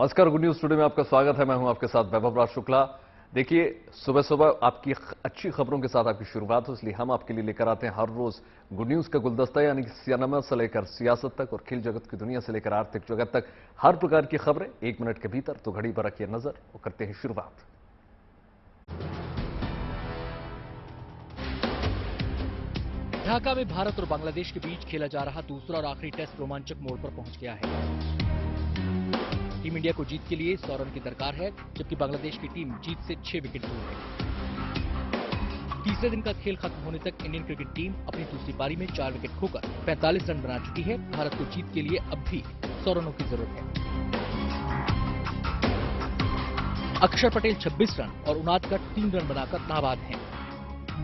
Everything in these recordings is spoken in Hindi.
नमस्कार, गुड न्यूज टुडे में आपका स्वागत है। मैं हूं आपके साथ वैभव राज शुक्ला। देखिए, सुबह सुबह आपकी अच्छी खबरों के साथ आपकी शुरुआत हो, इसलिए हम आपके लिए लेकर आते हैं हर रोज गुड न्यूज का गुलदस्ता, यानी कि सिनेमा से लेकर सियासत तक और खेल जगत की दुनिया से लेकर आर्थिक जगत तक हर प्रकार की खबरें 1 मिनट के भीतर। तो घड़ी पर रखिए नजर और करते हैं शुरुआत। ढाका में भारत और बांग्लादेश के बीच खेला जा रहा दूसरा और आखिरी टेस्ट रोमांचक मोड़ पर पहुंच गया है। टीम इंडिया को जीत के लिए 100 रन की दरकार है, जबकि बांग्लादेश की टीम जीत से 6 विकेट दूर है। तीसरे दिन का खेल खत्म होने तक इंडियन क्रिकेट टीम अपनी दूसरी पारी में 4 विकेट खोकर 45 रन बना चुकी है। भारत को जीत के लिए अब भी 100 रनों की जरूरत है। अक्षर पटेल 26 रन और उनादकट 3 रन बनाकर नाबाद हैं।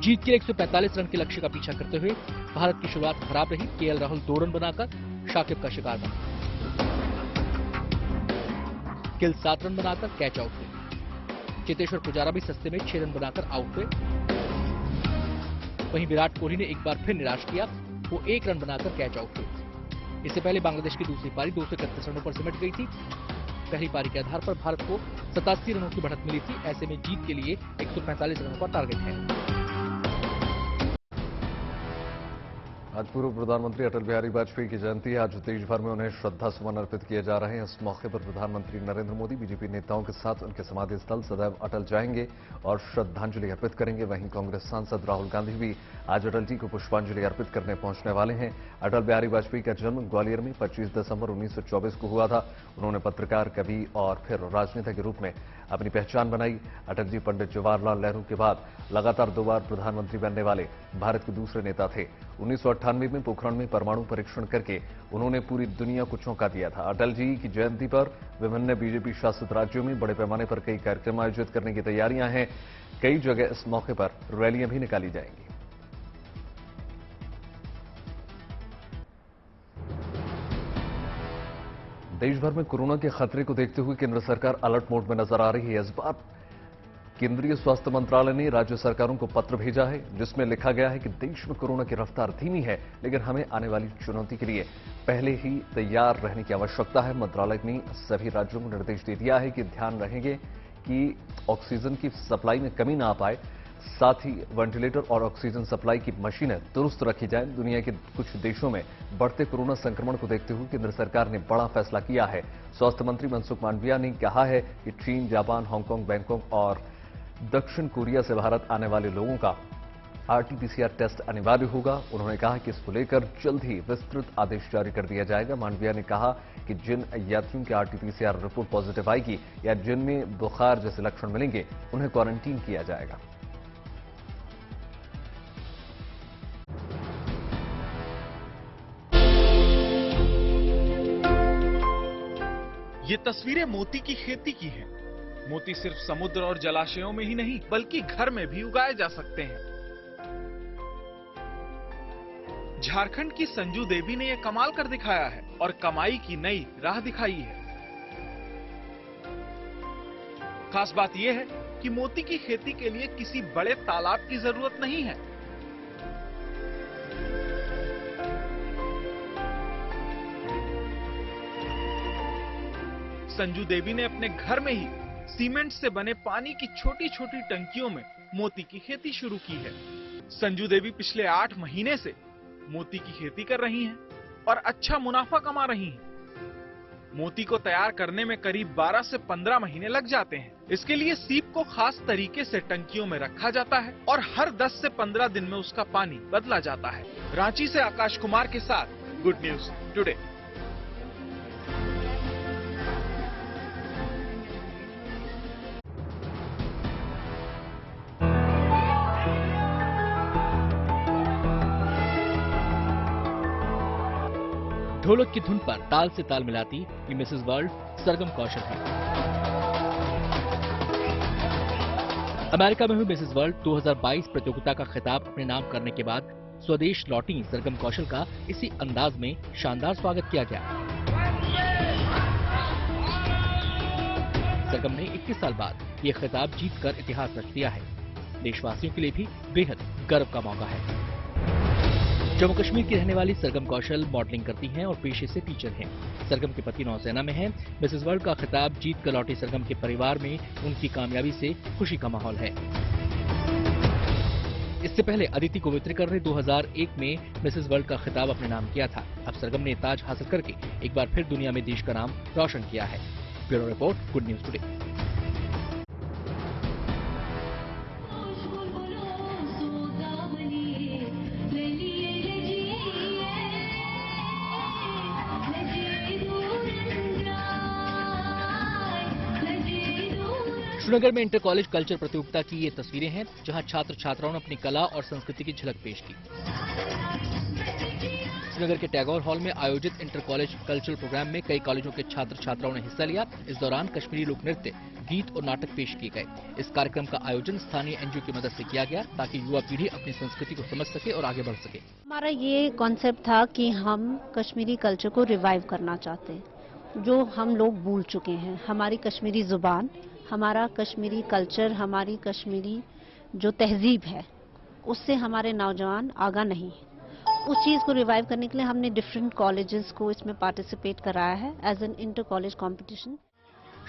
जीत के लिए 145 रन के लक्ष्य का पीछा करते हुए भारत की शुरुआत खराब रही। केएल राहुल 2 रन बनाकर शाकिब का शिकार बने। गिल 7 रन बनाकर कैच आउट हुए। चेतेश्वर पुजारा भी सस्ते में 6 रन बनाकर आउट हुए। वहीं विराट कोहली ने एक बार फिर निराश किया, वो 1 रन बनाकर कैच आउट हुए। इससे पहले बांग्लादेश की दूसरी पारी 231 रनों पर सिमट गई थी। पहली पारी के आधार पर भारत को 87 रनों की बढ़त मिली थी। ऐसे में जीत के लिए 145 रनों का टारगेट है। आज पूर्व प्रधानमंत्री अटल बिहारी वाजपेयी की जयंती है। आज देश भर में उन्हें श्रद्धा सुमन अर्पित किए जा रहे हैं। इस मौके पर प्रधानमंत्री नरेंद्र मोदी बीजेपी नेताओं के साथ उनके समाधि स्थल सदैव अटल जाएंगे और श्रद्धांजलि अर्पित करेंगे। वहीं कांग्रेस सांसद राहुल गांधी भी आज अटल जी को पुष्पांजलि अर्पित करने पहुंचने वाले हैं। अटल बिहारी वाजपेयी का जन्म ग्वालियर में 25 दिसंबर 1924 को हुआ था। उन्होंने पत्रकार, कवि और फिर राजनेता के रूप में अपनी पहचान बनाई। अटल जी पंडित जवाहरलाल नेहरू के बाद लगातार 2 बार प्रधानमंत्री बनने वाले भारत के दूसरे नेता थे। 1998 में पोखरण में परमाणु परीक्षण करके उन्होंने पूरी दुनिया को चौंका दिया था। अटल जी की जयंती पर विभिन्न बीजेपी शासित राज्यों में बड़े पैमाने पर कई कार्यक्रम आयोजित करने की तैयारियां हैं। कई जगह इस मौके पर रैलियां भी निकाली जाएंगी। देश भर में कोरोना के खतरे को देखते हुए केंद्र सरकार अलर्ट मोड में नजर आ रही है। इस बार केंद्रीय स्वास्थ्य मंत्रालय ने राज्य सरकारों को पत्र भेजा है, जिसमें लिखा गया है कि देश में कोरोना की रफ्तार धीमी है, लेकिन हमें आने वाली चुनौती के लिए पहले ही तैयार रहने की आवश्यकता है। मंत्रालय ने सभी राज्यों को निर्देश दे दिया है कि ध्यान रहेंगे कि ऑक्सीजन की सप्लाई में कमी ना आ पाए। साथ ही वेंटिलेटर और ऑक्सीजन सप्लाई की मशीनें दुरुस्त रखी जाएं। दुनिया के कुछ देशों में बढ़ते कोरोना संक्रमण को देखते हुए केंद्र सरकार ने बड़ा फैसला किया है। स्वास्थ्य मंत्री मनसुख मांडविया ने कहा है कि चीन, जापान, हांगकांग, बैंकॉक और दक्षिण कोरिया से भारत आने वाले लोगों का आरटी-पीसीआर टेस्ट अनिवार्य होगा। उन्होंने कहा कि इसको लेकर जल्द ही विस्तृत आदेश जारी कर दिया जाएगा। मांडविया ने कहा कि जिन यात्रियों की आरटी-पीसीआर रिपोर्ट पॉजिटिव आएगी या जिनमें बुखार जैसे लक्षण मिलेंगे, उन्हें क्वारंटीन किया जाएगा। ये तस्वीरें मोती की खेती की हैं। मोती सिर्फ समुद्र और जलाशयों में ही नहीं, बल्कि घर में भी उगाए जा सकते हैं। झारखंड की संजू देवी ने यह कमाल कर दिखाया है और कमाई की नई राह दिखाई है। खास बात यह है कि मोती की खेती के लिए किसी बड़े तालाब की जरूरत नहीं है। संजू देवी ने अपने घर में ही सीमेंट से बने पानी की छोटी छोटी टंकियों में मोती की खेती शुरू की है। संजू देवी पिछले 8 महीने से मोती की खेती कर रही हैं और अच्छा मुनाफा कमा रही हैं। मोती को तैयार करने में करीब 12 से 15 महीने लग जाते हैं। इसके लिए सीप को खास तरीके से टंकियों में रखा जाता है और हर 10 से 15 दिन में उसका पानी बदला जाता है। रांची से आकाश कुमार के साथ गुड न्यूज टुडे। ढोलक की धुन पर ताल से ताल मिलाती ये मिसेस वर्ल्ड सरगम कौशल है। अमेरिका में हुई मिसेस वर्ल्ड 2022 प्रतियोगिता का खिताब अपने नाम करने के बाद स्वदेश लौटी सरगम कौशल का इसी अंदाज में शानदार स्वागत किया गया। सरगम ने 21 साल बाद ये खिताब जीतकर इतिहास रच दिया है। देशवासियों के लिए भी बेहद गर्व का मौका है। जम्मू कश्मीर की रहने वाली सरगम कौशल मॉडलिंग करती हैं और पेशे से टीचर हैं। सरगम के पति नौसेना में हैं। मिसेज वर्ल्ड का खिताब जीत कर लौटी सरगम के परिवार में उनकी कामयाबी से खुशी का माहौल है। इससे पहले अदिति गोवित्रिकर ने 2001 में मिसेज वर्ल्ड का खिताब अपने नाम किया था। अब सरगम ने ताज हासिल करके एक बार फिर दुनिया में देश का नाम रोशन किया है। Bureau report, good news today. Srinagar में इंटर कॉलेज कल्चर प्रतियोगिता की ये तस्वीरें हैं, जहां छात्र छात्राओं ने अपनी कला और संस्कृति की झलक पेश की। श्रीनगर के टैगोर हॉल में आयोजित इंटर कॉलेज कल्चरल प्रोग्राम में कई कॉलेजों के छात्र छात्राओं ने हिस्सा लिया। इस दौरान कश्मीरी लोक नृत्य, गीत और नाटक पेश किए गए। इस कार्यक्रम का आयोजन स्थानीय एनजीओ की मदद से किया गया, ताकि युवा पीढ़ी अपनी संस्कृति को समझ सके और आगे बढ़ सके। हमारा ये कॉन्सेप्ट था कि हम कश्मीरी कल्चर को रिवाइव करना चाहते हैं, जो हम लोग भूल चुके हैं। हमारी कश्मीरी जुबान, हमारा कश्मीरी कल्चर, हमारी कश्मीरी जो तहजीब है, उससे हमारे नौजवान आगा नहीं। उस चीज़ को रिवाइव करने के लिए हमने डिफरेंट कॉलेजेस को इसमें पार्टिसिपेट कराया है as an inter college competition.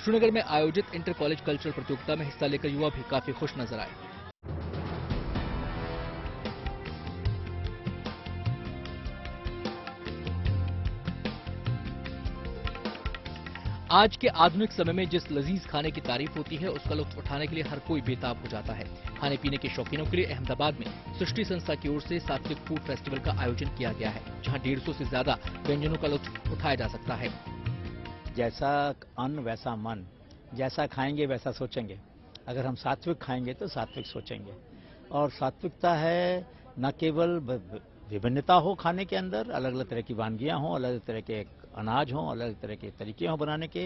Srinagar में आयोजित इंटर कॉलेज कल्चरल प्रतियोगिता में हिस्सा लेकर युवा भी काफी खुश नजर आए। आज के आधुनिक समय में जिस लजीज खाने की तारीफ होती है, उसका लुत्फ उठाने के लिए हर कोई बेताब हो जाता है। खाने पीने के शौकीनों के लिए अहमदाबाद में सृष्टि संस्था की ओर से सात्विक फूड फेस्टिवल का आयोजन किया गया है, जहां 150 से ज्यादा व्यंजनों का लुत्फ उठाया जा सकता है। जैसा अन्न वैसा मन, जैसा खाएंगे वैसा सोचेंगे। अगर हम सात्विक खाएंगे तो सात्विक सोचेंगे, और सात्विकता है न केवल विभिन्नता हो खाने के अंदर, अलग अलग तरह की वानगियां हों, अलग अलग तरह के अनाज हों, अलग अलग तरह के तरीके हों बनाने के,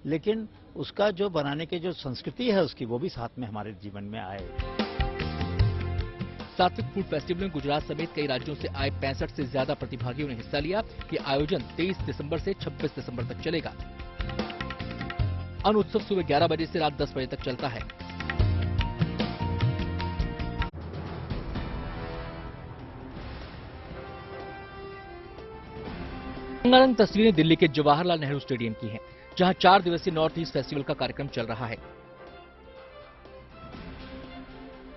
लेकिन उसका जो बनाने के जो संस्कृति है उसकी, वो भी साथ में हमारे जीवन में आए। सात्विक फूड फेस्टिवल में गुजरात समेत कई राज्यों से आए 65 से ज्यादा प्रतिभागियों ने हिस्सा लिया। ये आयोजन 23 दिसंबर से 26 दिसंबर तक चलेगा। अन्न उत्सव सुबह 11 बजे से रात 10 बजे तक चलता है। रंगारंग तस्वीरें दिल्ली के जवाहरलाल नेहरू स्टेडियम की हैं, जहां 4 दिवसीय नॉर्थ ईस्ट फेस्टिवल का कार्यक्रम चल रहा है।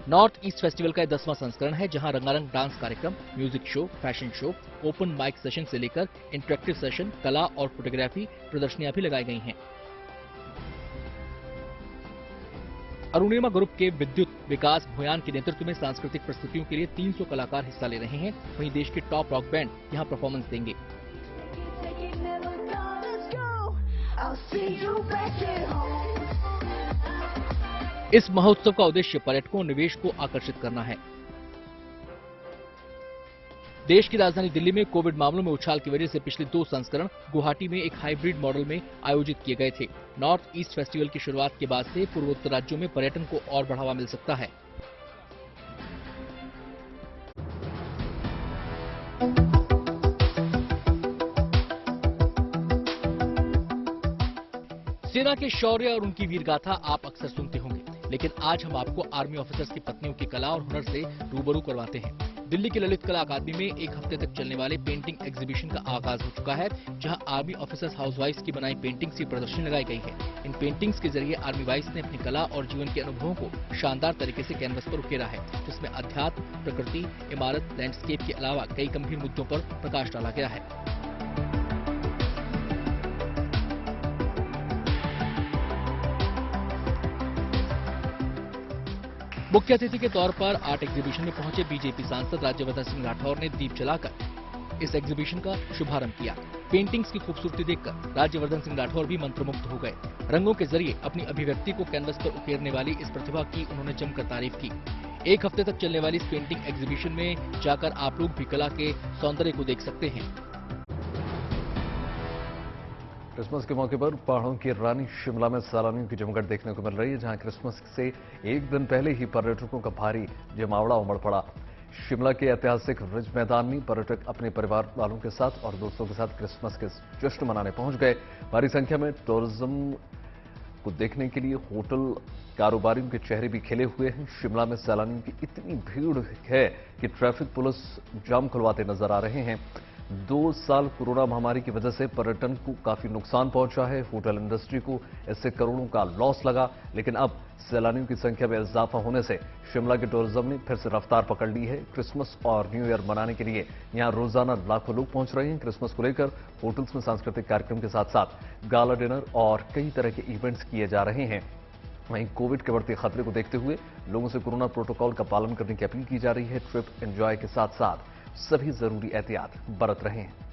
नॉर्थ ईस्ट फेस्टिवल का 10वां संस्करण है, जहां रंगारंग डांस कार्यक्रम, music show, fashion show, open mic session से लेकर इंटरेक्टिव सेशन, कला और फोटोग्राफी प्रदर्शनियां भी लगाई गई हैं। अरुणिमा ग्रुप के विद्युत विकास भोयान के नेतृत्व में सांस्कृतिक प्रस्तुतियों के लिए 300 कलाकार हिस्सा ले रहे हैं। वहीं देश के टॉप रॉक बैंड यहां परफॉर्मेंस देंगे। इस महोत्सव का उद्देश्य पर्यटकों और निवेश को आकर्षित करना है। देश की राजधानी दिल्ली में कोविड मामलों में उछाल की वजह से पिछले 2 संस्करण गुवाहाटी में एक हाइब्रिड मॉडल में आयोजित किए गए थे। नॉर्थ ईस्ट फेस्टिवल की शुरुआत के बाद से पूर्वोत्तर राज्यों में पर्यटन को और बढ़ावा मिल सकता है। सेना के शौर्य और उनकी वीरगाथा आप अक्सर सुनते होंगे, लेकिन आज हम आपको आर्मी ऑफिसर्स की पत्नियों की कला और हुनर से रूबरू करवाते हैं। दिल्ली की ललित कला अकादमी में 1 हफ्ते तक चलने वाले पेंटिंग एग्जीबिशन का आगाज हो चुका है, जहां आर्मी ऑफिसर्स हाउसवाइफ्स की बनाई पेंटिंग्स की प्रदर्शनी लगाई गई है। इन पेंटिंग्स के जरिए आर्मी वाइफ्स ने अपनी कला और जीवन के अनुभवों को शानदार तरीके से कैनवस पर उकेरा है, जिसमें अध्यात्म, प्रकृति, इमारत, लैंडस्केप के अलावा कई गंभीर मुद्दों पर प्रकाश डाला गया है। मुख्य अतिथि के तौर पर आर्ट एग्जीबिशन में पहुंचे बीजेपी सांसद राज्यवर्धन सिंह राठौर ने दीप जलाकर इस एग्जीबिशन का शुभारंभ किया। पेंटिंग्स की खूबसूरती देखकर राज्यवर्धन सिंह राठौर भी मंत्रमुग्ध हो गए। रंगों के जरिए अपनी अभिव्यक्ति को कैनवस पर उकेरने वाली इस प्रतिभा की उन्होंने जमकर तारीफ की। 1 हफ्ते तक चलने वाली इस पेंटिंग एग्जीबिशन में जाकर आप लोग भी कला के सौंदर्य को देख सकते हैं। क्रिसमस के मौके पर पहाड़ों की रानी शिमला में सैलानियों की जमघट देखने को मिल रही है, जहां क्रिसमस से एक दिन पहले ही पर्यटकों का भारी जमावड़ा उमड़ पड़ा। शिमला के ऐतिहासिक रिज मैदान में पर्यटक अपने परिवार वालों के साथ और दोस्तों के साथ क्रिसमस के जश्न मनाने पहुंच गए। भारी संख्या में टूरिज्म को देखने के लिए होटल कारोबारियों के चेहरे भी खिले हुए हैं। शिमला में सैलानियों की इतनी भीड़ है कि ट्रैफिक पुलिस जाम खुलवाते नजर आ रहे हैं। 2 साल कोरोना महामारी की वजह से पर्यटन को काफी नुकसान पहुंचा है, होटल इंडस्ट्री को इससे करोड़ों का लॉस लगा। लेकिन अब सैलानियों की संख्या में इजाफा होने से शिमला के टूरिज्म ने फिर से रफ्तार पकड़ ली है। क्रिसमस और न्यू ईयर मनाने के लिए यहां रोजाना लाखों लोग पहुंच रहे हैं। क्रिसमस को लेकर होटल्स में सांस्कृतिक कार्यक्रम के साथ साथ गाला डिनर और कई तरह के इवेंट्स किए जा रहे हैं। वहीं कोविड के बढ़ते खतरे को देखते हुए लोगों से कोरोना प्रोटोकॉल का पालन करने की अपील की जा रही है। ट्रिप एंजॉय के साथ साथ सभी जरूरी एहतियात बरत रहे हैं।